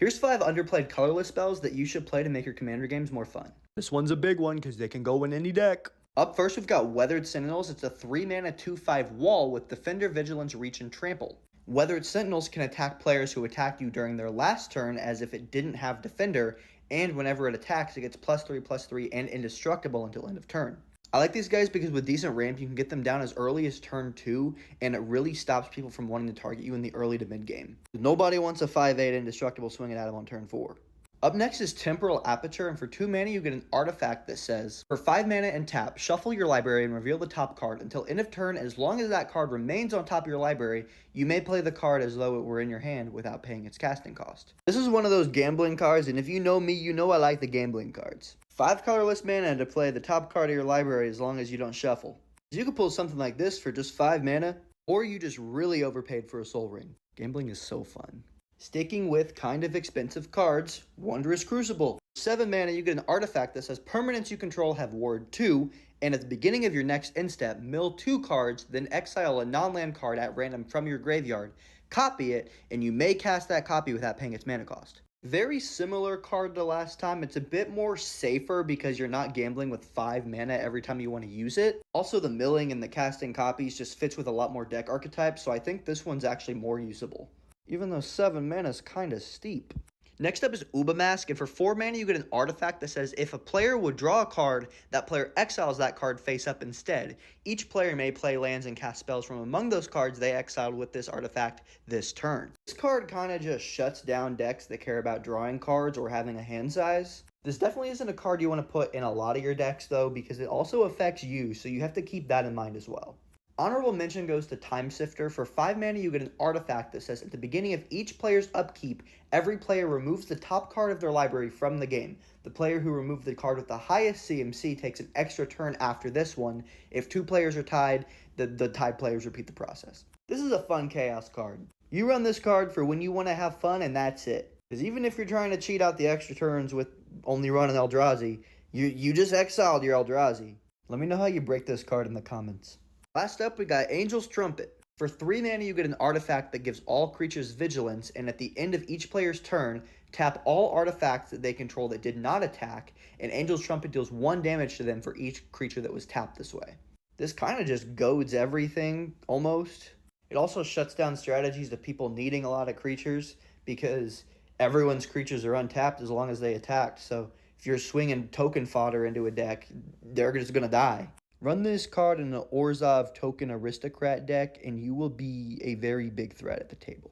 Here's 5 underplayed colorless spells that you should play to make your commander games more fun. This one's a big one because they can go in any deck. Up first, we've got Weathered Sentinels. It's a 3-mana 2/5 wall with Defender, Vigilance, Reach, and Trample. Weathered Sentinels can attack players who attacked you during their last turn as if it didn't have Defender, and whenever it attacks, it gets +3/+3 and indestructible until end of turn. I like these guys because with decent ramp, you can get them down as early as turn 2, and it really stops people from wanting to target you in the early to mid game. Nobody wants a 5/8 indestructible swinging at him on turn 4. Up next is Temporal Aperture, and for 2 mana you get an artifact that says, for 5 mana and tap, shuffle your library and reveal the top card until end of turn. As long as that card remains on top of your library, you may play the card as though it were in your hand without paying its casting cost. This is one of those gambling cards, and if you know me, you know I like the gambling cards. 5 colorless mana to play the top card of your library as long as you don't shuffle. You could pull something like this for just 5 mana, or you just really overpaid for a Soul Ring. Gambling is so fun. Sticking with kind of expensive cards, Wondrous Crucible. 7 mana, you get an artifact that says permanents you control have Ward 2, and at the beginning of your next end step, mill 2 cards, then exile a non-land card at random from your graveyard, copy it, and you may cast that copy without paying its mana cost. Very similar card to last time. It's a bit more safer because you're not gambling with 5 mana every time you want to use it. Also, the milling and the casting copies just fits with a lot more deck archetypes, so I think this one's actually more usable, even though 7 mana is kind of steep. Next up is Uba Mask, and for 4 mana you get an artifact that says if a player would draw a card, that player exiles that card face up instead. Each player may play lands and cast spells from among those cards they exiled with this artifact this turn. This card kind of just shuts down decks that care about drawing cards or having a hand size. This definitely isn't a card you want to put in a lot of your decks though, because it also affects you, so you have to keep that in mind as well. Honorable mention goes to Time Sifter. For 5 mana, you get an artifact that says at the beginning of each player's upkeep, every player removes the top card of their library from the game. The player who removed the card with the highest CMC takes an extra turn after this one. If 2 players are tied, the tied players repeat the process. This is a fun chaos card. You run this card for when you want to have fun, and that's it. Because even if you're trying to cheat out the extra turns with only running Eldrazi, you just exiled your Eldrazi. Let me know how you break this card in the comments. Last up, we got Angel's Trumpet. For 3 mana, you get an artifact that gives all creatures vigilance, and at the end of each player's turn, tap all artifacts that they control that did not attack, and Angel's Trumpet deals 1 damage to them for each creature that was tapped this way. This kind of just goads everything, almost. It also shuts down strategies of people needing a lot of creatures, because everyone's creatures are untapped as long as they attacked, so if you're swinging token fodder into a deck, they're just going to die. Run this card in an Orzhov Token Aristocrat deck, and you will be a very big threat at the table.